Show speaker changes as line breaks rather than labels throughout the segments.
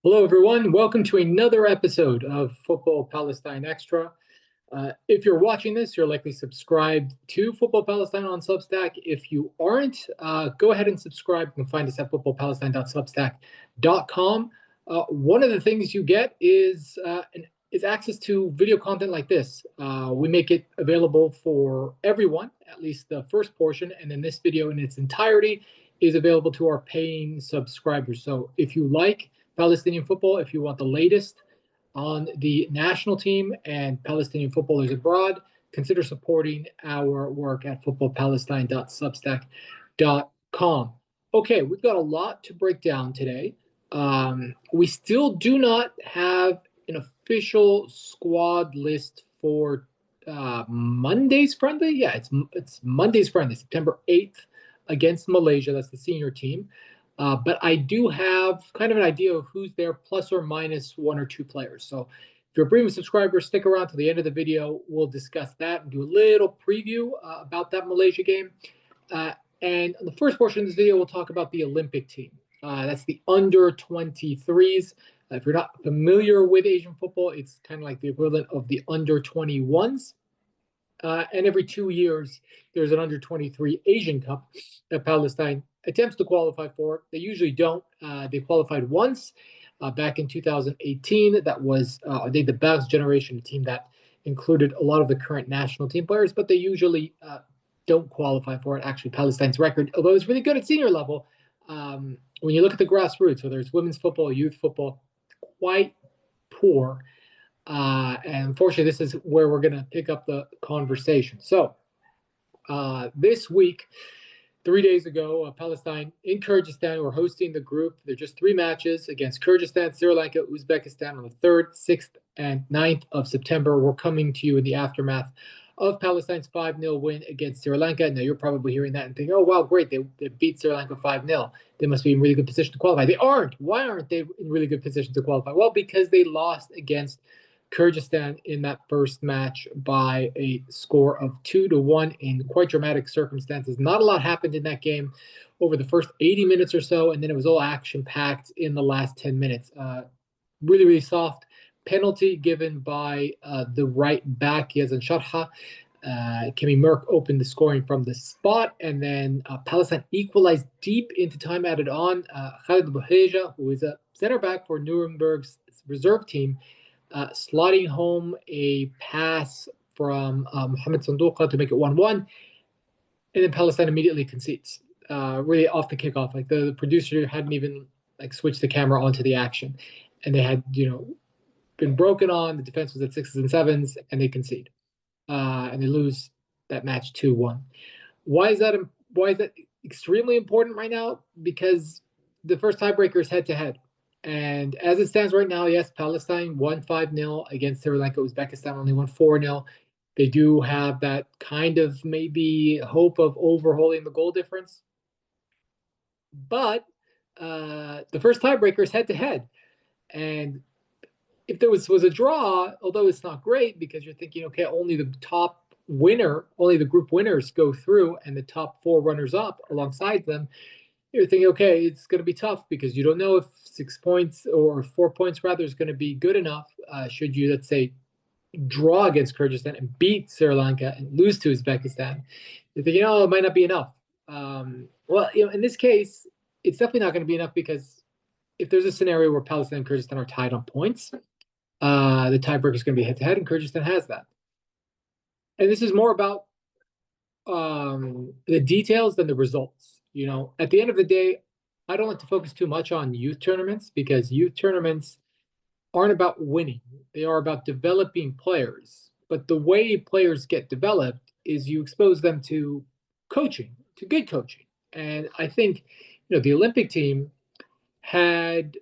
Hello, everyone. Welcome to another episode of Football Palestine Extra. If you're watching this, you're likely subscribed to Football Palestine on Substack. If you aren't, go ahead and subscribe. You can find us at footballpalestine.substack.com. One of the things you get is access to video content like this. We make it available for everyone, at least the first portion, and then this video in its entirety is available to our paying subscribers. So if you like Palestinian football, if you want the latest on the national team and Palestinian footballers abroad, consider supporting our work at footballpalestine.substack.com. Okay, we've got a lot to break down today. We still do not have an official squad list for Monday's friendly. Yeah, it's Monday's friendly, September 8th against Malaysia. That's the senior team. But I do have kind of an idea of who's there, plus or minus one or two players. So if you're a premium subscriber, stick around to the end of the video. We'll discuss that and do a little preview about that Malaysia game. And in the first portion of this video, we'll talk about the Olympic team. That's the under 23s. If you're not familiar with Asian football, it's kind of like the equivalent of the under 21s. And every 2 years, there's an under 23 Asian Cup that Palestine attempts to qualify for. They usually don't. They qualified once back in 2018. That was the best generation, a team that included a lot of the current national team players, but they usually don't qualify for it. Actually, Palestine's record, although it's really good at senior level, when you look at the grassroots, whether it's women's football, youth football, quite poor. And unfortunately, this is where we're going to pick up the conversation. So this week, 3 days ago, Palestine in Kyrgyzstan were hosting the group. They're just 3 matches against Kyrgyzstan, Sri Lanka, Uzbekistan on the 3rd, 6th, and 9th of September. We're coming to you in the aftermath of Palestine's 5-0 win against Sri Lanka. Now, you're probably hearing that and thinking, oh, wow, great. They beat Sri Lanka 5-0. They must be in really good position to qualify. They aren't. Why aren't they in really good position to qualify? Well, because they lost against Kyrgyzstan in that first match by a score of 2-1 in quite dramatic circumstances. Not a lot happened in that game over the first 80 minutes or so, and then it was all action-packed in the last 10 minutes. Really, really soft penalty given by the right back, Yazan Sharha. Kemi Merk opened the scoring from the spot, and then Palestine equalized deep into time added on. Khalid Bouheja, who is a center back for Nuremberg's reserve team, slotting home a pass from Mohamed Sanduqa to make it 1-1, and then Palestine immediately concedes. Really off the kickoff, like the producer hadn't even switched the camera onto the action, and they had been broken on. The defense was at 6s and 7s, and they concede, and they lose that match 2-1. Why is that extremely important right now? Because the first tiebreaker is head-to-head. And as it stands right now, yes, Palestine won 5-0 against Sri Lanka. Uzbekistan only won 4-0. They do have that kind of maybe hope of overhauling the goal difference. But the first tiebreaker is head-to-head. And if there was a draw, although it's not great because you're thinking, okay, only the group winners go through and the top 4 runners-up alongside them, you're thinking, okay, it's going to be tough because you don't know if 6 points or 4 points rather is going to be good enough. Should you, let's say, draw against Kyrgyzstan and beat Sri Lanka and lose to Uzbekistan, you're thinking, oh, it might not be enough. Well, in this case, it's definitely not going to be enough because if there's a scenario where Palestine and Kyrgyzstan are tied on points, the tiebreaker is going to be head-to-head, and Kyrgyzstan has that. And this is more about the details than the results. At the end of the day, I don't like to focus too much on youth tournaments because youth tournaments aren't about winning. They are about developing players. But the way players get developed is you expose them to coaching, to good coaching. And I think, the Olympic team had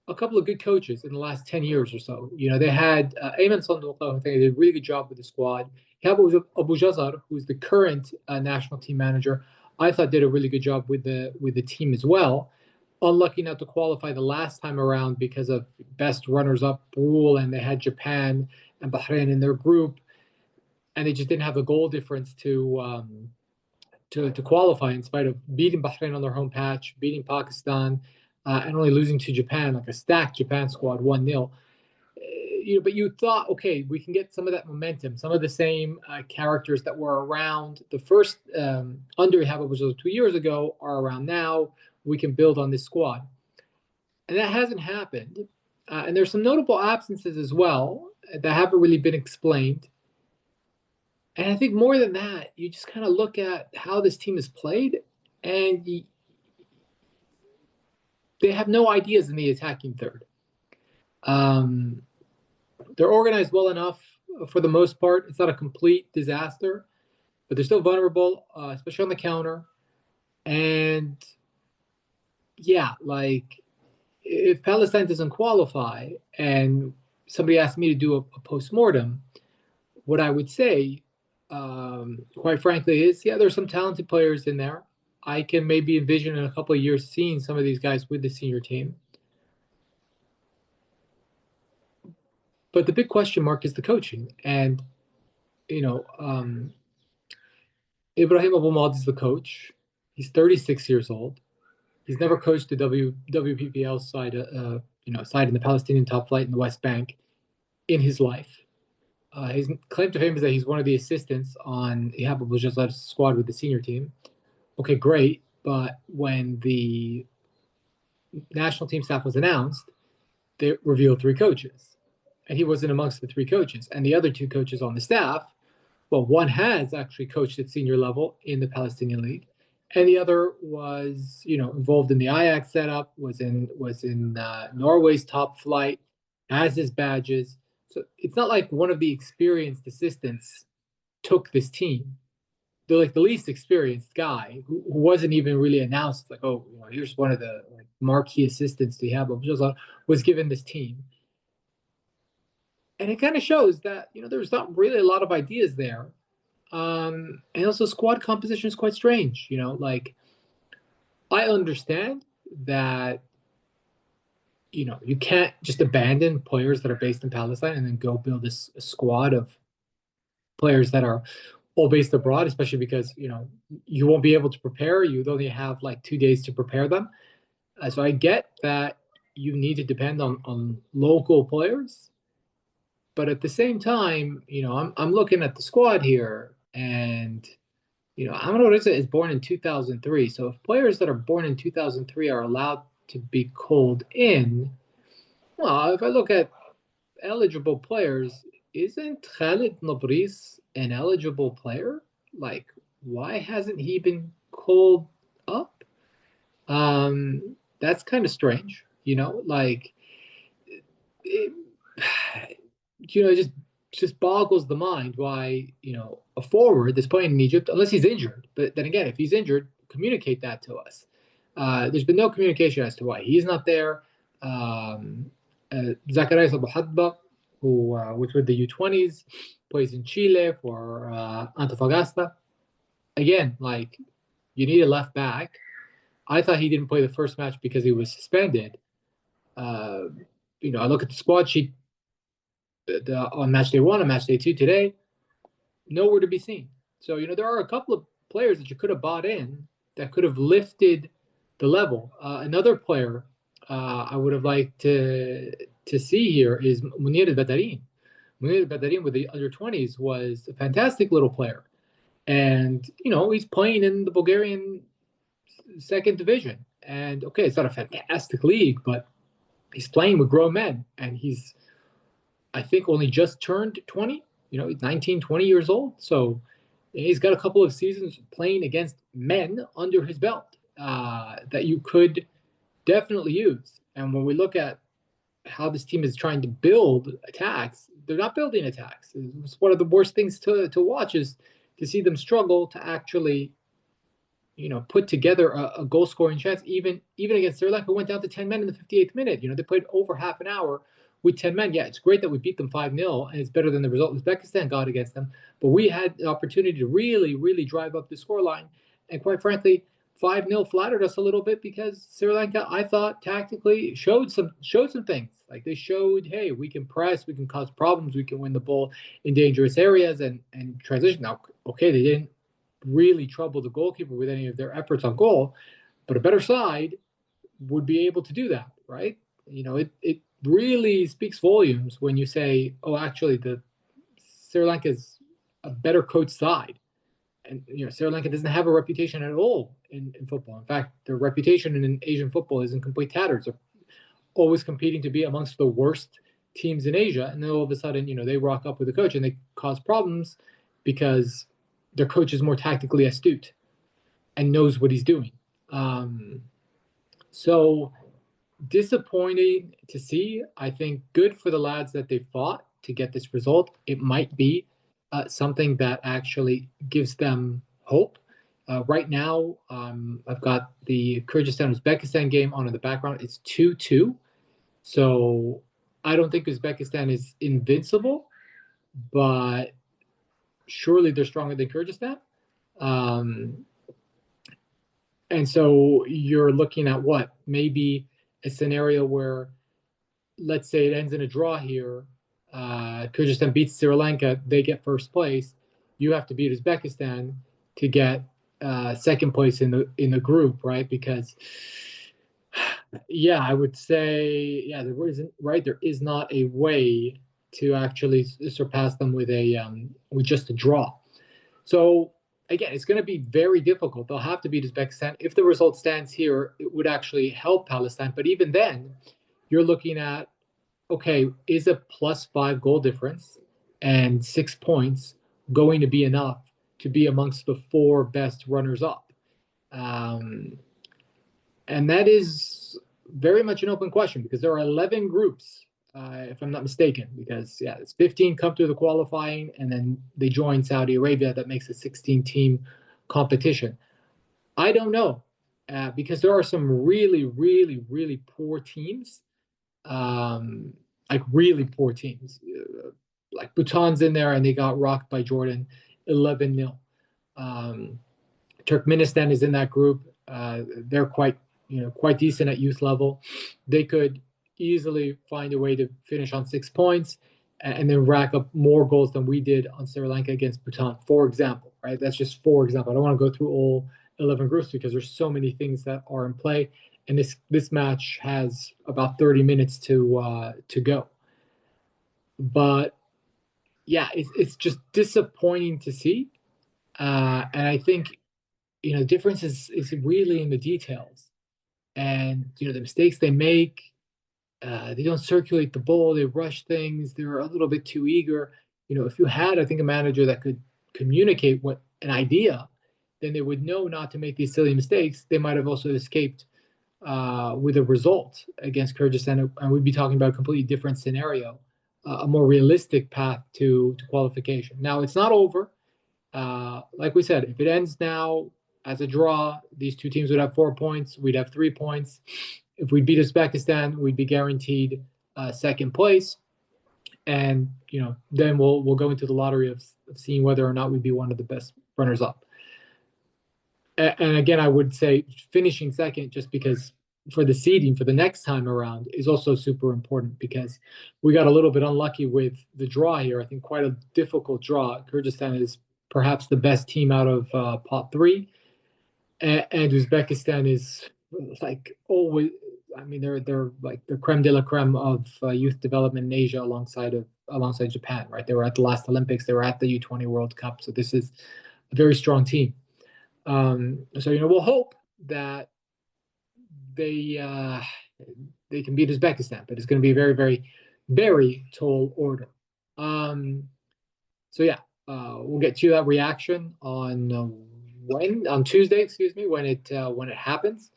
a couple of good coaches in the last 10 years or so. They had Ayman Sanduqa, who I think did a really good job with the squad. Abu Jazar, who's the current national team manager, I thought did a really good job with the team as well. Unlucky not to qualify the last time around because of best runners-up rule, and they had Japan and Bahrain in their group, and they just didn't have the goal difference to qualify in spite of beating Bahrain on their home patch, beating Pakistan, and only losing to Japan, like a stacked Japan squad, 1-0. But you thought, okay, we can get some of that momentum, some of the same characters that were around the first under Habib, which was 2 years ago, are around now. We can build on this squad, and that hasn't happened. And there's some notable absences as well that haven't really been explained. And I think more than that, you just kind of look at how this team is played, and they have no ideas in the attacking third. They're organized well enough for the most part. It's not a complete disaster, but they're still vulnerable, especially on the counter. And yeah, like if Palestine doesn't qualify and somebody asked me to do a post-mortem, what I would say, quite frankly, is yeah, there's some talented players in there. I can maybe envision in a couple of years seeing some of these guys with the senior team. But the big question mark is the coaching. And, Ibrahim Abou is the coach. He's 36 years old. He's never coached the WPPL side, side in the Palestinian top flight in the West Bank in his life. His claim to fame is that he's one of the assistants on Ihab Abou squad with the senior team. Okay, great. But when the national team staff was announced, they revealed 3 coaches. And he wasn't amongst the 3 coaches. And the other 2 coaches on the staff, well, one has actually coached at senior level in the Palestinian League, and the other was, involved in the Ajax setup, was in Norway's top flight, has his badges. So it's not like one of the experienced assistants took this team. They're like the least experienced guy who wasn't even really announced. Like, oh, here's one of the marquee assistants to have, was given this team. And it kind of shows that, there's not really a lot of ideas there. And also squad composition is quite strange. I understand that, you can't just abandon players that are based in Palestine and then go build a squad of players that are all based abroad, especially because, you won't be able to prepare. You'd only have 2 days to prepare them. So I get that you need to depend on local players. But at the same time, I'm looking at the squad here, and Amaro Reza is born in 2003. So if players that are born in 2003 are allowed to be called in, well, if I look at eligible players, isn't Khalid Nabris an eligible player? Why hasn't he been called up? That's kind of strange, it, it just boggles the mind why, a forward that's playing in Egypt, unless he's injured. But then again, if he's injured, communicate that to us. There's been no communication as to why he's not there. Zacharias Abu Hadba, who was with the U20s, plays in Chile for Antofagasta. Again, you need a left back. I thought he didn't play the first match because he was suspended. I look at the squad sheet on match day 1 and match day 2 today, nowhere to be seen. So, there are a couple of players that you could have bought in that could have lifted the level. Another player I would have liked to see here is Munir al-Badarin. Munir al-Badarin with the under-20s was a fantastic little player. And, he's playing in the Bulgarian second division. And, okay, it's not a fantastic league, but he's playing with grown men. And he's, I think, only just turned 20. He's 19, 20 years old. So he's got a couple of seasons playing against men under his belt that you could definitely use. And when we look at how this team is trying to build attacks, they're not building attacks. It's one of the worst things to watch is to see them struggle to actually, put together a goal-scoring chance. Even against Sri Lanka, went down to 10 men in the 58th minute. They played over half an hour with 10 men. Yeah, it's great that we beat them 5-0, and it's better than the result Uzbekistan got against them. But we had the opportunity to really, really drive up the scoreline. And quite frankly, 5-0 flattered us a little bit because Sri Lanka, I thought, tactically showed some things. They showed, hey, we can press, we can cause problems, we can win the ball in dangerous areas and transition. Now, okay, they didn't really trouble the goalkeeper with any of their efforts on goal, but a better side would be able to do that, right? It really speaks volumes when you say, oh, actually, the Sri Lanka is a better coach side. And Sri Lanka doesn't have a reputation at all in football. In fact, their reputation in Asian football is in complete tatters. They're always competing to be amongst the worst teams in Asia, and then all of a sudden, they rock up with a coach and they cause problems because their coach is more tactically astute and knows what he's doing. So disappointing to see. I think good for the lads that they fought to get this result. It might be something that actually gives them hope. Right now, I've got the Kyrgyzstan-Uzbekistan game on in the background. It's 2-2. So I don't think Uzbekistan is invincible, but surely they're stronger than Kyrgyzstan. And so you're looking at what? Maybe a scenario where, let's say it ends in a draw here. Kyrgyzstan beats Sri Lanka, they get first place. You have to beat Uzbekistan to get second place in the group, right? Because I would say there is not a way to actually surpass them with just a draw. So again, it's going to be very difficult. They'll have to beat Uzbekistan. If the result stands here, it would actually help Palestine. But even then, you're looking at, okay, is a +5 goal difference and 6 points going to be enough to be amongst the 4 best runners up? And that is very much an open question because there are 11 groups, if I'm not mistaken, because it's 15 come through the qualifying and then they join Saudi Arabia. That makes a 16-team competition. I don't know because there are some really, really, really poor teams, like really poor teams. Like Bhutan's in there and they got rocked by Jordan 11-0. Turkmenistan is in that group. They're quite decent at youth level. They could easily find a way to finish on 6 points and then rack up more goals than we did on Sri Lanka against Bhutan, for example, right? That's just for example. I don't want to go through all 11 groups because there's so many things that are in play, and this match has about 30 minutes to go. But it's just disappointing to see, and I think the difference is really in the details, and the mistakes they make. They don't circulate the ball. They rush things. They're a little bit too eager. If you had, I think, a manager that could communicate what an idea, then they would know not to make these silly mistakes. They might have also escaped with a result against Kyrgyzstan, and we'd be talking about a completely different scenario, a more realistic path to qualification. Now, it's not over. Like we said, if it ends now as a draw, these two teams would have 4 points. We'd have 3 points. If we beat Uzbekistan, we'd be guaranteed second place, and then we'll go into the lottery of seeing whether or not we'd be one of the best runners up. And again, I would say finishing second, just because for the seeding for the next time around, is also super important because we got a little bit unlucky with the draw here. I think quite a difficult draw. Kyrgyzstan is perhaps the best team out of pot 3, and Uzbekistan is like always. I mean, they're like the creme de la creme of youth development in Asia, alongside Japan, right? They were at the last Olympics. They were at the U20 World Cup. So this is a very strong team. So we'll hope that they can beat Uzbekistan, but it's going to be a very, very, very tall order. So we'll get to that reaction on Tuesday, when it happens.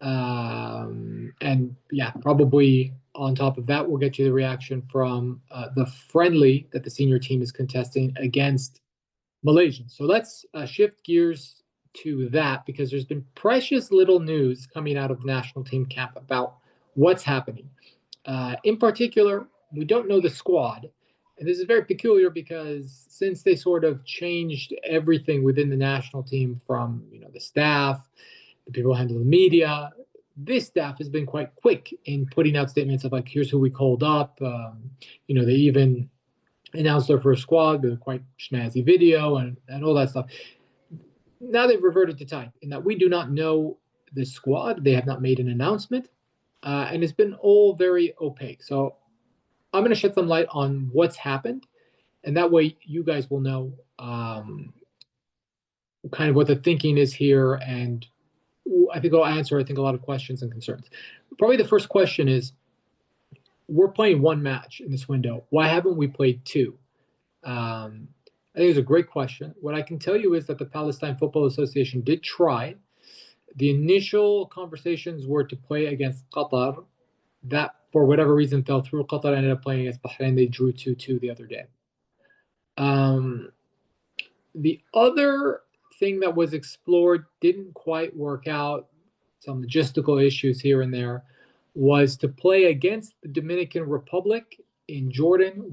And probably on top of that, we'll get you the reaction from the friendly that the senior team is contesting against Malaysia. So let's shift gears to that, because there's been precious little news coming out of the national team camp about what's happening. In particular, we don't know the squad. And this is very peculiar because since they sort of changed everything within the national team, from the staff, the people who handle the media, this staff has been quite quick in putting out statements of like, here's who we called up. They even announced their first squad with a quite snazzy video and all that stuff. Now they've reverted to type in that we do not know this squad. They have not made an announcement, and it's been all very opaque. So I'm going to shed some light on what's happened, and that way you guys will know kind of what the thinking is here, and I think I'll answer, I think, a lot of questions and concerns. Probably the first question is, we're playing one match in this window. Why haven't we played two? I think it's a great question. What I can tell you is that the Palestine Football Association did try. The initial conversations were to play against Qatar. That, for whatever reason, fell through. Qatar ended up playing against Bahrain. They drew 2-2 the other day. The other thing that was explored didn't quite work out. Some logistical issues here and there, was to play against the Dominican Republic in Jordan,